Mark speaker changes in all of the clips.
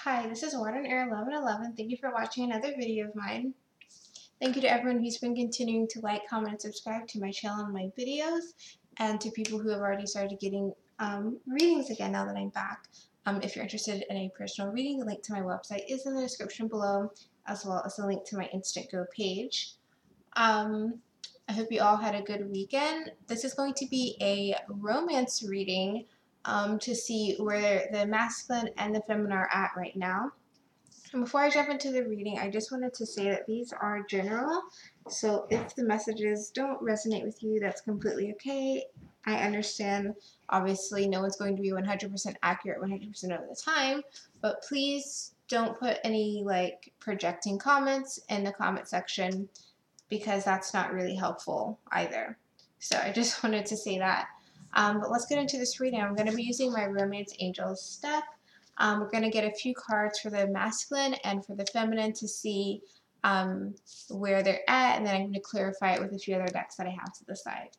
Speaker 1: Hi, this is Water and Air 1111. Thank you for watching another video of mine. Thank you to everyone who's been continuing to like, comment, and subscribe to my channel and my videos, and to people who have already started getting readings again now that I'm back. If you're interested in a personal reading, the link to my website is in the description below, as well as a link to my Instant Go page. I hope you all had a good weekend. This is going to be a romance reading to see where the masculine and the feminine are at right now. And before I jump into the reading, I just wanted to say that these are general. So if the messages don't resonate with you, that's completely okay. I understand, obviously, no one's going to be 100% accurate 100% of the time, but please don't put any projecting comments in the comment section because that's not really helpful either. So I just wanted to say that. But let's get into this reading. I'm going to be using my Romance Angels deck. We're going to get a few cards for the masculine and for the feminine to see where they're at, and then I'm going to clarify it with a few other decks that I have to the side.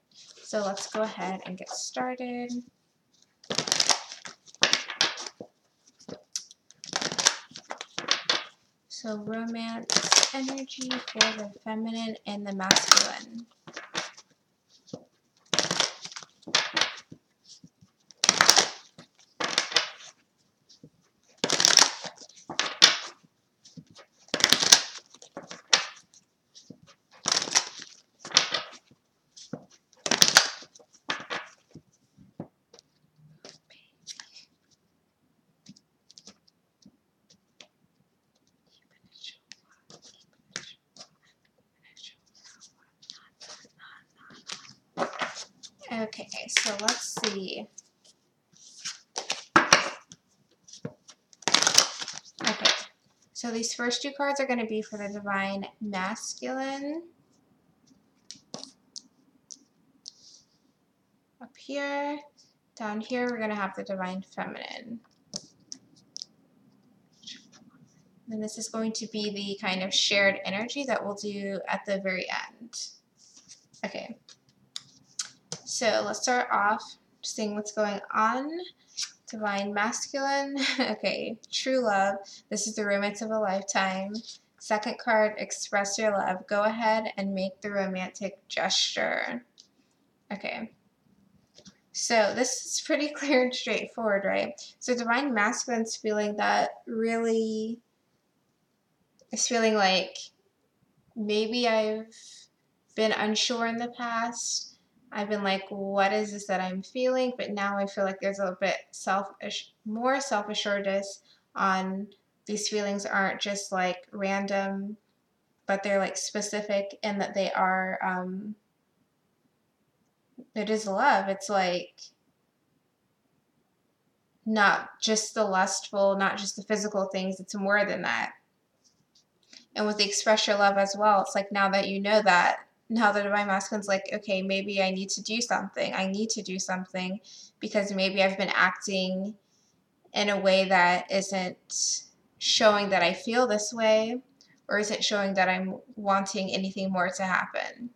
Speaker 1: So let's go ahead and get started. So romance energy for the feminine and the masculine. Okay, so let's see. Okay, so these first two cards are going to be for the Divine Masculine. Up here, down here, we're going to have the Divine Feminine. And this is going to be the kind of shared energy that we'll do at the very end. Okay, so let's start off seeing what's going on. Divine Masculine. Okay, True Love. This is the romance of a lifetime. Second card, Express your love. Go ahead and make the romantic gesture. Okay. So this is pretty clear and straightforward, right? So Divine Masculine's feeling that really is feeling like maybe I've been unsure in the past. I've been like, what is this that I'm feeling? But now I feel like there's a little bit more self-assuredness on these feelings aren't just like random, but they're like specific, and that they are, it is love. It's like not just the lustful, not just the physical things. It's more than that. And with the express your love as well, it's like now that you know that, now the Divine Masculine's like, okay, maybe I need to do something. I need to do something because maybe I've been acting in a way that isn't showing that I feel this way, or isn't showing that I'm wanting anything more to happen.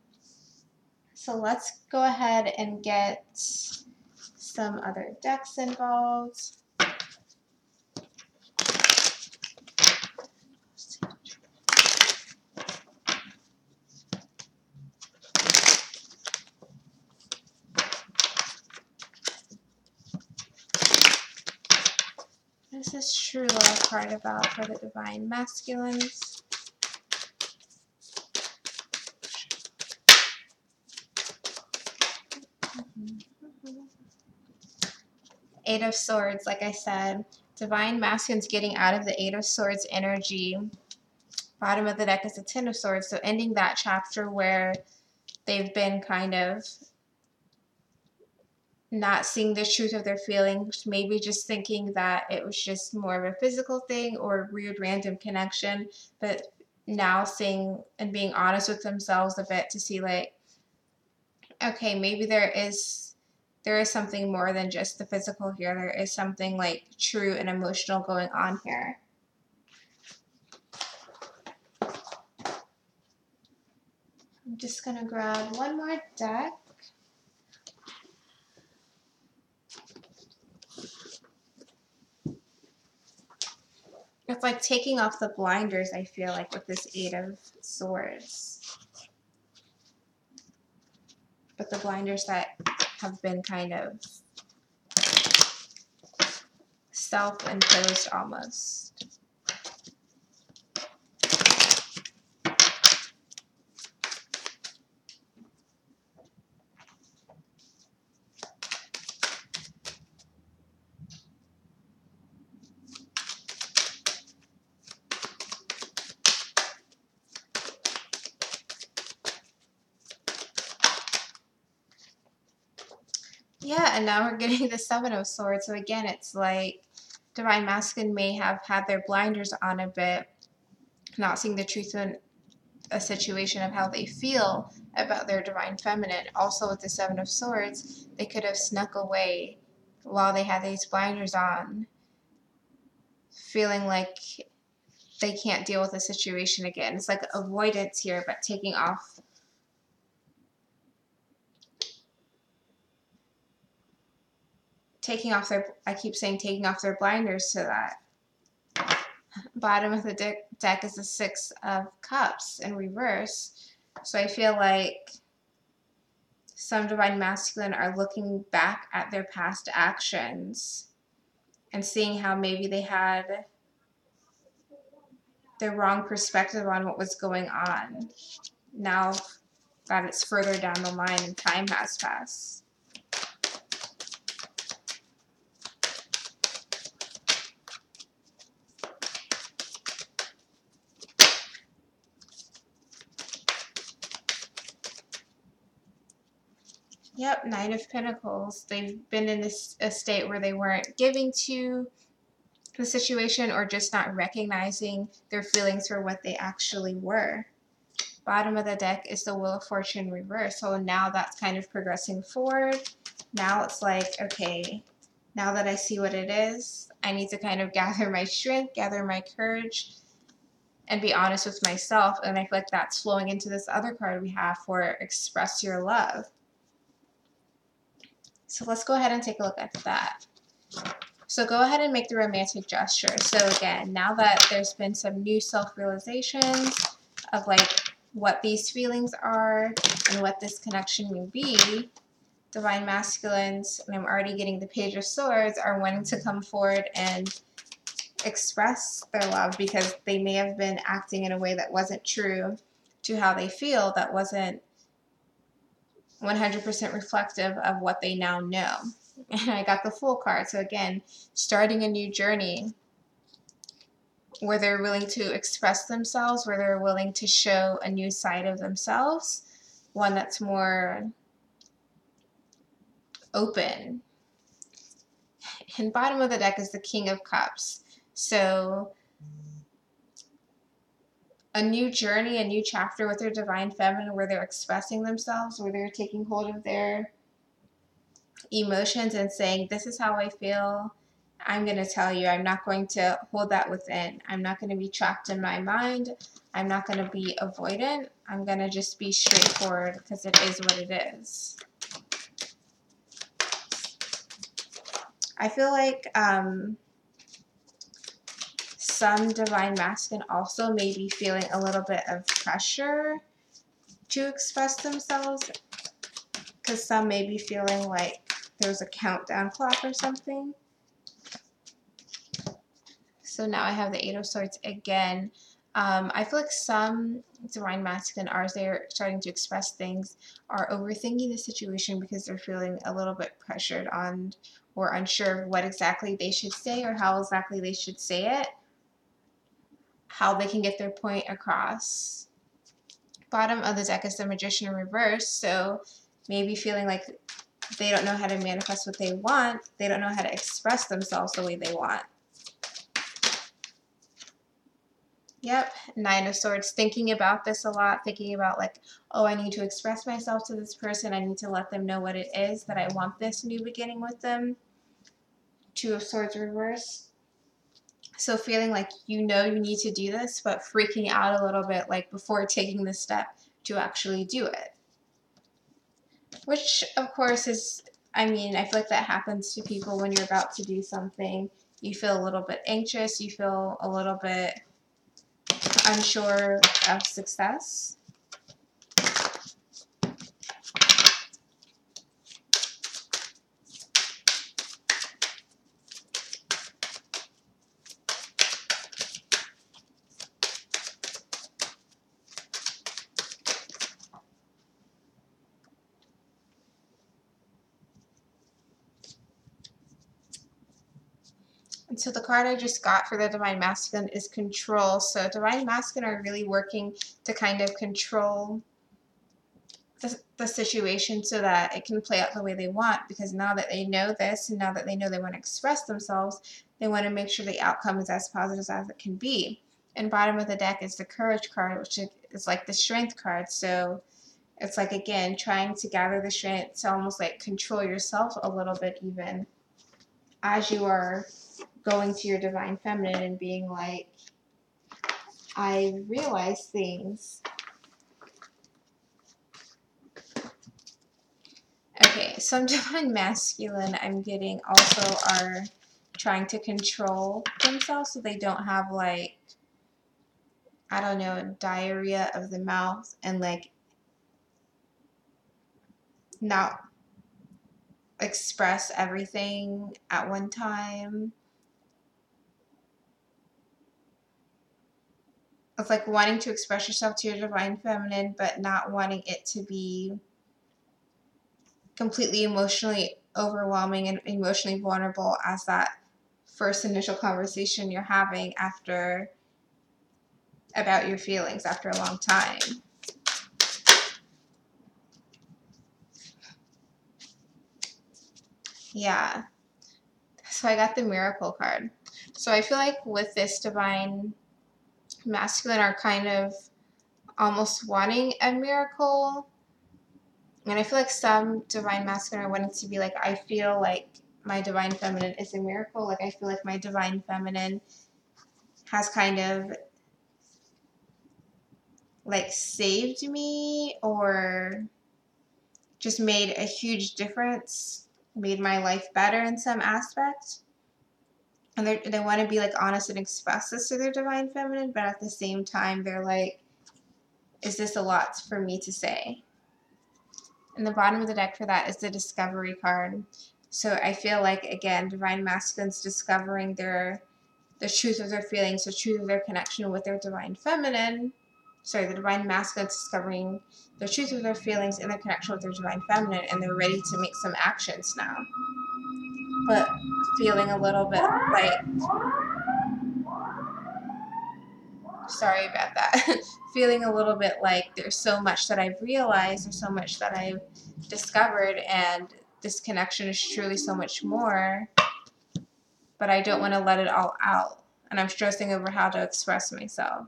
Speaker 1: So let's go ahead and get some other decks involved. This is True Love card about for the Divine Masculines. Eight of Swords, like I said, Divine Masculine's getting out of the Eight of Swords energy. Bottom of the deck is the Ten of Swords, so ending that chapter where they've been kind of not seeing the truth of their feelings, maybe just thinking that it was just more of a physical thing or a weird random connection, but now seeing and being honest with themselves a bit to see like, okay, maybe there is something more than just the physical here. There is something like true and emotional going on here. I'm just gonna grab one more deck. It's like taking off the blinders, I feel like, with this Eight of Swords. But the blinders that have been kind of self-imposed almost. Yeah, and now we're getting the Seven of Swords. So again, it's like Divine Masculine may have had their blinders on a bit, not seeing the truth in a situation of how they feel about their Divine Feminine. Also with the Seven of Swords, they could have snuck away while they had these blinders on, feeling like they can't deal with the situation again. It's like avoidance here, but taking off their, I keep saying taking off their blinders to that. Bottom of the deck is the Six of Cups in reverse. So I feel like some Divine Masculine are looking back at their past actions and seeing how maybe they had the wrong perspective on what was going on. Now that it's further down the line and time has passed. Yep, Nine of Pentacles. They've been in a state where they weren't giving to the situation or just not recognizing their feelings for what they actually were. Bottom of the deck is the Wheel of Fortune reverse. So now that's kind of progressing forward. Now it's like, okay, now that I see what it is, I need to kind of gather my strength, gather my courage, and be honest with myself. And I feel like that's flowing into this other card we have for Express Your Love. So let's go ahead and take a look at that. So go ahead and make the romantic gesture. So again, now that there's been some new self-realizations of like what these feelings are and what this connection may be, Divine Masculines, and I'm already getting the Page of Swords, are wanting to come forward and express their love because they may have been acting in a way that wasn't true to how they feel, that wasn't 100% reflective of what they now know. And I got the Fool card. So again, starting a new journey where they're willing to express themselves, where they're willing to show a new side of themselves, one that's more open. And bottom of the deck is the King of Cups. So a new journey, a new chapter with their Divine Feminine where they're expressing themselves, where they're taking hold of their emotions and saying, this is how I feel. I'm going to tell you. I'm not going to hold that within. I'm not going to be trapped in my mind. I'm not going to be avoidant. I'm going to just be straightforward because it is what it is. I feel like some Divine Masculine also may be feeling a little bit of pressure to express themselves because some may be feeling like there's a countdown clock or something. So now I have the Eight of Swords again. I feel like some Divine Masculine, as they're starting to express things, are overthinking the situation because they're feeling a little bit pressured on or unsure of what exactly they should say or how exactly they should say it, how they can get their point across. Bottom of the deck is the Magician in reverse, so maybe feeling like they don't know how to manifest what they want, they don't know how to express themselves the way they want. Yep, Nine of Swords, thinking about this a lot, thinking about like, oh, I need to express myself to this person. I need to let them know what it is that I want this new beginning with them. Two of Swords reverse. So feeling like you know you need to do this, but freaking out a little bit like before taking the step to actually do it. Which, of course, is, I mean, I feel like that happens to people when you're about to do something. You feel a little bit anxious. You feel a little bit unsure of success. And so the card I just got for the Divine Masculine is Control. So Divine Masculine are really working to kind of control the situation so that it can play out the way they want, because now that they know this and now that they know they want to express themselves, they want to make sure the outcome is as positive as it can be. And bottom of the deck is the Courage card, which is like the Strength card. So it's like, again, trying to gather the strength to almost like control yourself a little bit, even as you are going to your Divine Feminine and being like, I realize things. Okay, some Divine Masculine I'm getting also are trying to control themselves so they don't have, like, I don't know, diarrhea of the mouth and like not express everything at one time. It's like wanting to express yourself to your Divine Feminine, but not wanting it to be completely emotionally overwhelming and emotionally vulnerable as that first initial conversation you're having after about your feelings after a long time. Yeah. So I got the Miracle card. So I feel like with this Divine Masculine are kind of almost wanting a miracle. And I feel like some Divine Masculine are wanting to be like, I feel like my Divine Feminine is a miracle. Like I feel like my Divine Feminine has kind of like saved me or just made a huge difference, made my life better in some aspect. And they want to be like honest and express this to their Divine Feminine, but at the same time they're like, is this a lot for me to say? And the bottom of the deck for that is the Discovery card. So I feel like, again, Divine Masculines discovering the truth of their feelings, the truth of their connection with their Divine Feminine. Sorry, the Divine Masculines discovering the truth of their feelings and their connection with their Divine Feminine, and they're ready to make some actions now. But feeling a little bit like, sorry about that, feeling a little bit like there's so much that I've realized, there's so much that I've discovered, and this connection is truly so much more, but I don't want to let it all out, and I'm stressing over how to express myself.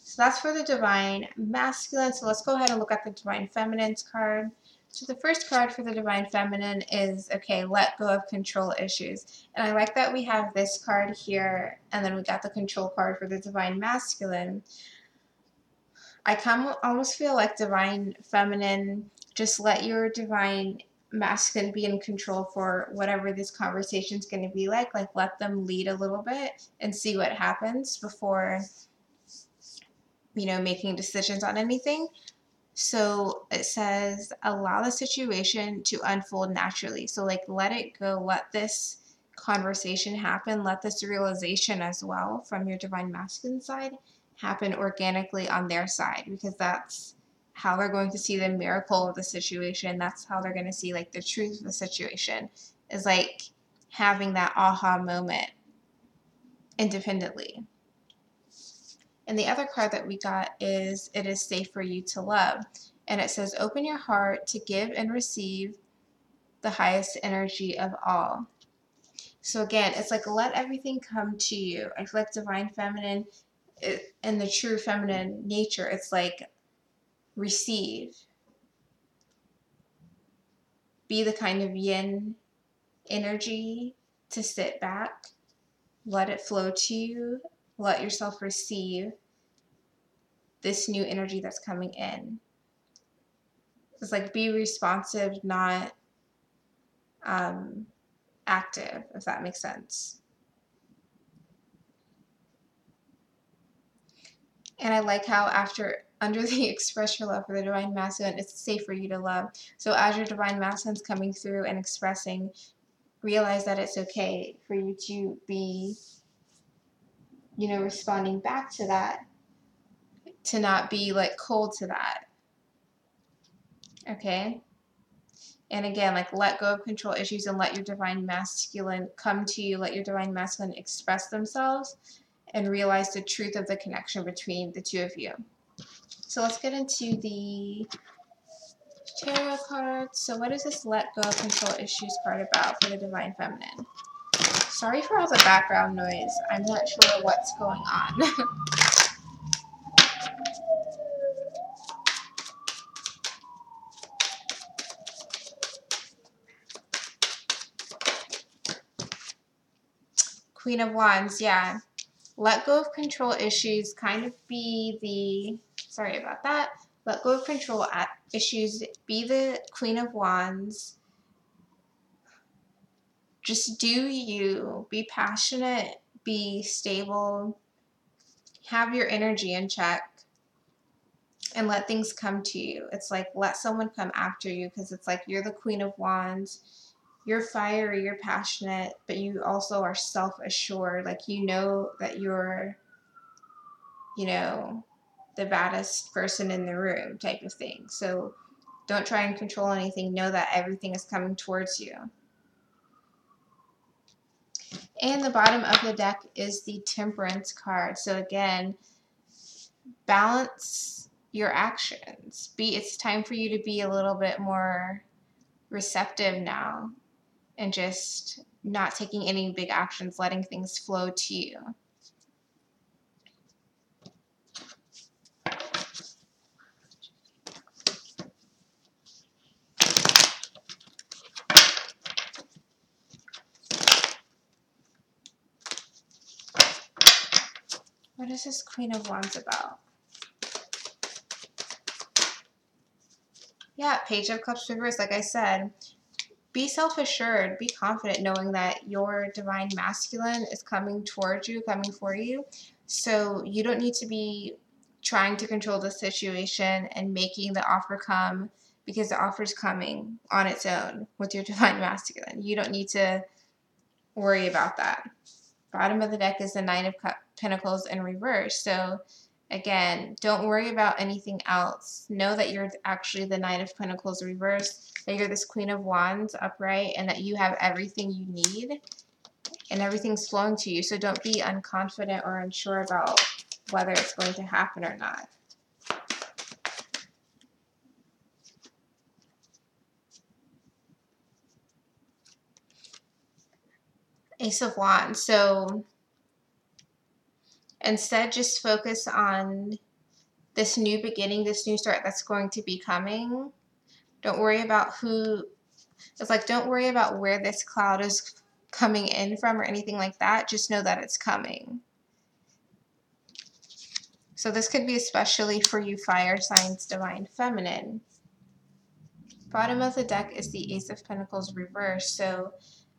Speaker 1: So that's for the Divine Masculine. So let's go ahead and look at the Divine Feminine's card. So the first card for the Divine Feminine is, okay, let go of control issues. And I like that we have this card here, and then we got the control card for the Divine Masculine. I almost feel like Divine Feminine, just let your Divine Masculine be in control for whatever this conversation is going to be like. Like, let them lead a little bit and see what happens before, you know, making decisions on anything. So it says, allow the situation to unfold naturally. So like, let it go, let this conversation happen, let this realization as well from your Divine Masculine side happen organically on their side, because that's how they're going to see the miracle of the situation. That's how they're going to see like the truth of the situation, is like having that aha moment independently. And the other card that we got is It Is Safe for You to Love. And it says, open your heart to give and receive the highest energy of all. So again, it's like, let everything come to you. I feel like Divine Feminine and the true feminine nature, it's like, receive. Be the kind of yin energy to sit back, let it flow to you, let yourself receive this new energy that's coming in. It's like, be responsive, not active, if that makes sense. And I like how under the express your love for the divine masculine, it's safe for you to love. So as your divine masculine's coming through and expressing, realize that it's okay for you to be, responding back to that, to not be like cold to that. Okay? And again, like let go of control issues and let your divine masculine come to you, let your divine masculine express themselves and realize the truth of the connection between the two of you. So let's get into the tarot cards. So what is this let go of control issues card about for the divine feminine? Sorry for all the background noise. I'm not sure what's going on. Queen of Wands, yeah. Let go of control issues kind of be sorry about that. Let go of control issues, be the Queen of Wands. Just do you, be passionate, be stable, have your energy in check, and let things come to you. It's like let someone come after you, because it's like you're the Queen of Wands. You're fiery, you're passionate, but you also are self-assured. Like you know that you're, the baddest person in the room type of thing. So don't try and control anything. Know that everything is coming towards you. And the bottom of the deck is the Temperance card. So again, balance your actions. It's time for you to be a little bit more receptive now and just not taking any big actions, letting things flow to you. What is this Queen of Wands about? Yeah, Page of Cups reversed. Like I said, be self-assured, be confident knowing that your divine masculine is coming towards you, coming for you. So you don't need to be trying to control the situation and making the offer come, because the offer is coming on its own with your divine masculine. You don't need to worry about that. Bottom of the deck is the Nine of Pentacles in reverse. So again, don't worry about anything else. Know that you're actually the Nine of Pentacles reversed, that you're this Queen of Wands upright, and that you have everything you need and everything's flowing to you. So don't be unconfident or unsure about whether it's going to happen or not. Ace of Wands. So instead, just focus on this new beginning, this new start that's going to be coming. Don't worry about don't worry about where this cloud is coming in from or anything like that. Just know that it's coming. So this could be especially for you fire signs, divine feminine. Bottom of the deck is the Ace of Pentacles reversed. So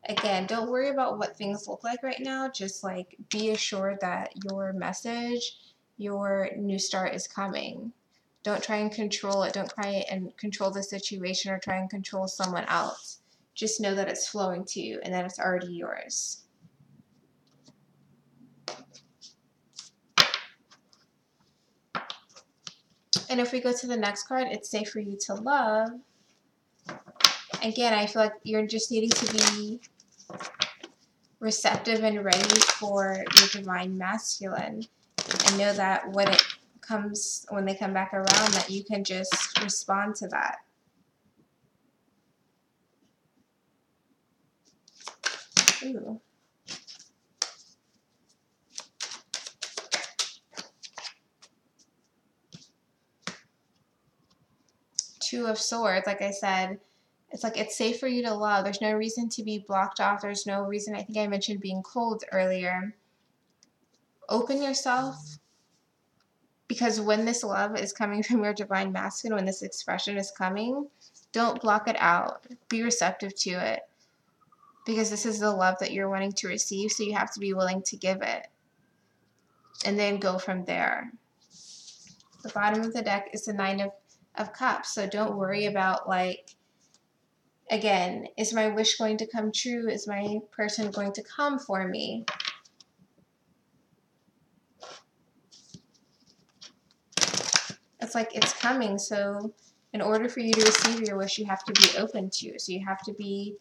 Speaker 1: again, don't worry about what things look like right now. Just like be assured that your message, your new start is coming. Don't try and control it. Don't try and control the situation or try and control someone else. Just know that it's flowing to you and that it's already yours. And if we go to the next card, it's safe for you to love. Again, I feel like you're just needing to be receptive and ready for your divine masculine, and know that when they come back around, that you can just respond to that. Ooh. Two of Swords, like I said, it's like it's safe for you to love. There's no reason to be blocked off. There's no reason. I think I mentioned being cold earlier. Open yourself, because when this love is coming from your divine masculine, when this expression is coming, don't block it out. Be receptive to it. because this is the love that you're wanting to receive, so you have to be willing to give it and then go from there. The bottom of the deck is the Nine of Cups, so don't worry about, like, again, is my wish going to come true? Is my person going to come for me? It's like it's coming, so in order for you to receive your wish, you have to be open to it. So you have to be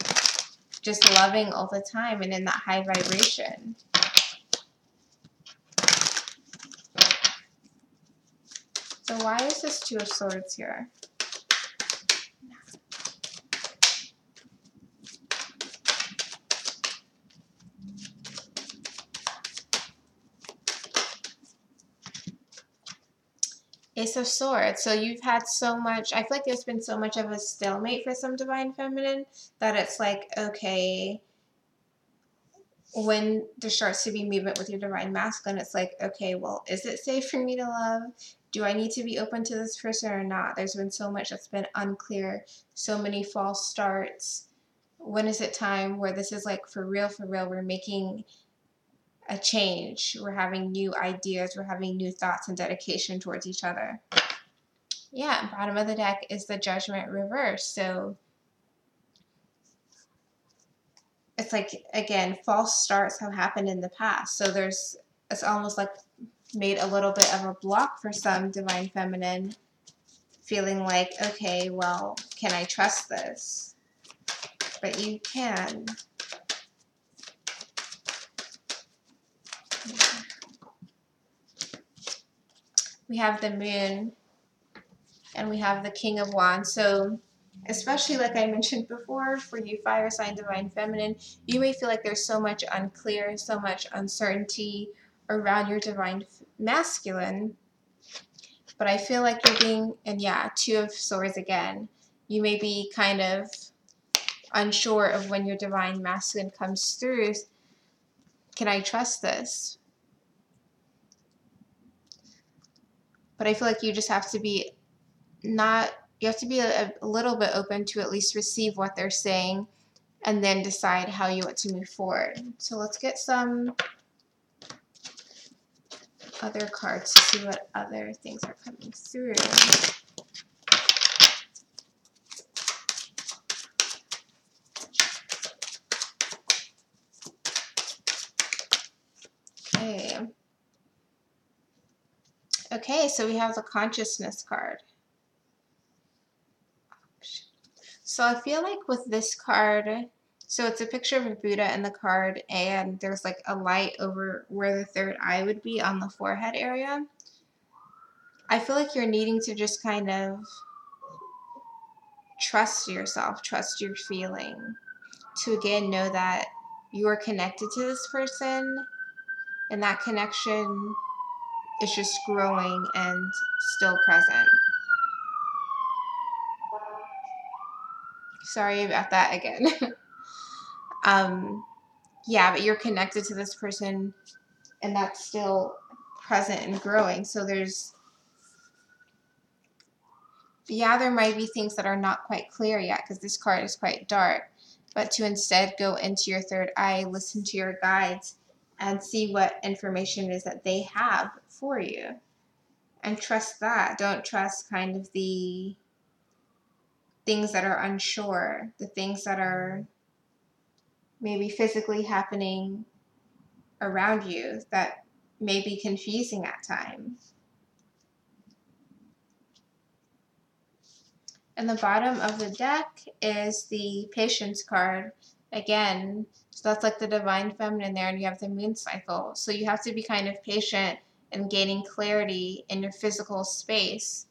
Speaker 1: just loving all the time and in that high vibration. So why is this Two of Swords here? Ace of Swords. So you've had so much, I feel like there's been so much of a stalemate for some Divine Feminine that it's like, okay, when there starts to be movement with your Divine Masculine, it's like, okay, well, is it safe for me to love? Do I need to be open to this person or not? There's been so much that's been unclear, so many false starts. When is it time where this is like for real, we're making a change, we're having new ideas, we're having new thoughts and dedication towards each other. Yeah, bottom of the deck is the Judgment reverse. So it's like, again, false starts have happened in the past. So it's almost like made a little bit of a block for some Divine Feminine, feeling like, okay, well, can I trust this? But you can. We have the Moon and we have the King of Wands. So especially like I mentioned before, for you fire sign Divine Feminine, you may feel like there's so much unclear, so much uncertainty around your Divine Masculine. But I feel like you're being, and yeah, Two of Swords again, you may be kind of unsure of when your Divine Masculine comes through. Can I trust this? But I feel like you just have to be you have to be a little bit open to at least receive what they're saying and then decide how you want to move forward. So let's get some other cards to see what other things are coming through. Okay. Okay, so we have the Consciousness card. So I feel like with this card, so it's a picture of a Buddha in the card, and there's like a light over where the third eye would be on the forehead area. I feel like you're needing to just kind of trust yourself, trust your feeling, to again know that you are connected to this person, and that connection is just growing and still present. Sorry about that again. Yeah, but you're connected to this person and that's still present and growing. So there might be things that are not quite clear yet because this card is quite dark, but to instead go into your third eye, listen to your guides, and see what information it is that they have for you. And trust that. Don't trust kind of the things that are unsure, the things that are maybe physically happening around you that may be confusing at times. And the bottom of the deck is the Patience card. Again, so that's like the Divine Feminine there, and you have the Moon cycle. So you have to be kind of patient in gaining clarity in your physical space.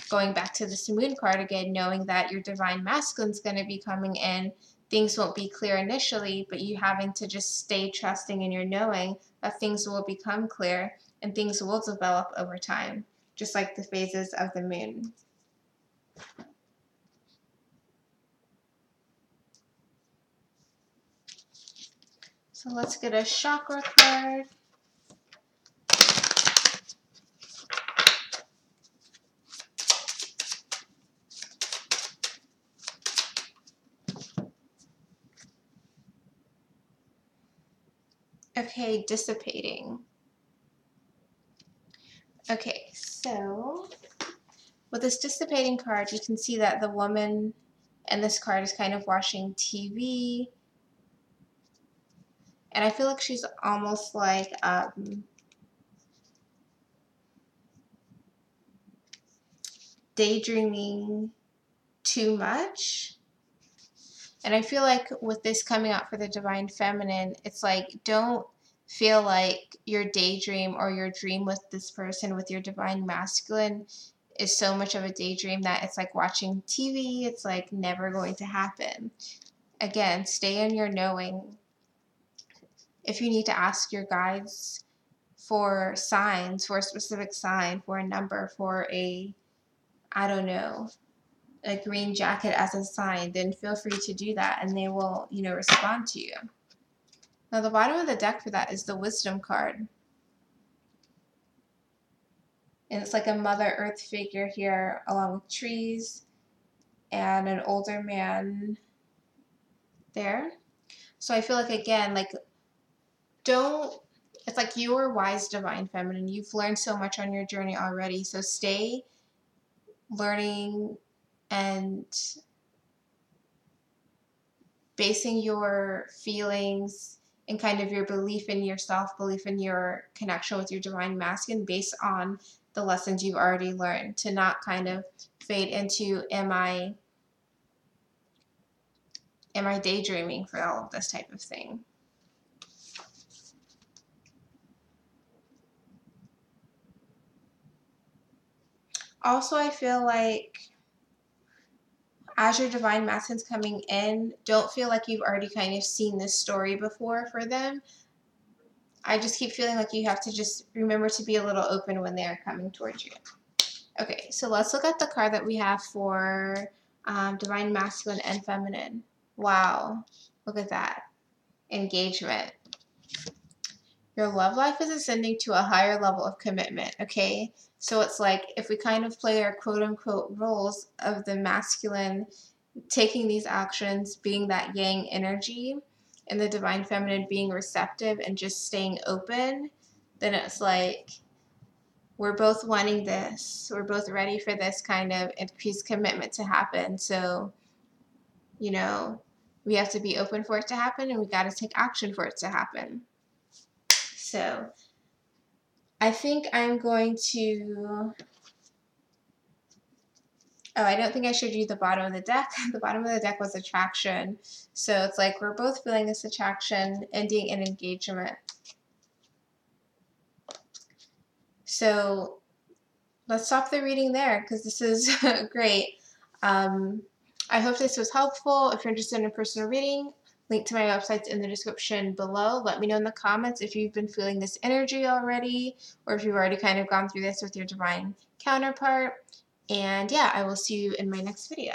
Speaker 1: Going back to this Moon card again, knowing that your Divine Masculine is going to be coming in, things won't be clear initially, but you having to just stay trusting in your knowing that things will become clear and things will develop over time, just like the phases of the Moon. So let's get a chakra card. Okay, dissipating. Okay, so with this dissipating card, you can see that the woman in this card is kind of watching TV. And I feel like she's almost like daydreaming too much. And I feel like with this coming out for the Divine Feminine, it's like, don't feel like your daydream or your dream with this person, with your Divine Masculine, is so much of a daydream that it's like watching TV. It's like never going to happen. Again, stay in your knowing. If you need to ask your guides for signs, for a specific sign, for a number, for a, I don't know, a green jacket as a sign, then feel free to do that and they will, respond to you. Now the bottom of the deck for that is the Wisdom card. And it's like a Mother Earth figure here along with trees and an older man there. So I feel like, again, like, it's like you're wise Divine Feminine. You've learned so much on your journey already. So stay learning and basing your feelings and kind of your belief in yourself, belief in your connection with your Divine Masculine based on the lessons you've already learned, to not kind of fade into, am I daydreaming for all of this type of thing. Also, I feel like as your Divine Masculine's coming in, don't feel like you've already kind of seen this story before for them. I just keep feeling like you have to just remember to be a little open when they're coming towards you. Okay, so let's look at the card that we have for Divine Masculine and Feminine. Wow, look at that. Engagement. Your love life is ascending to a higher level of commitment, okay? So it's like if we kind of play our quote-unquote roles of the masculine taking these actions, being that yang energy, and the Divine Feminine being receptive and just staying open, then it's like we're both wanting this. We're both ready for this kind of increased commitment to happen. So, we have to be open for it to happen and we got to take action for it to happen. So I think I'm going to, I don't think I showed you the bottom of the deck. The bottom of the deck was attraction. So it's like we're both feeling this attraction, ending an engagement. So let's stop the reading there because this is great. I hope this was helpful. If you're interested in a personal reading, link to my website's in the description below. Let me know in the comments if you've been feeling this energy already, or if you've already kind of gone through this with your divine counterpart. And yeah, I will see you in my next video.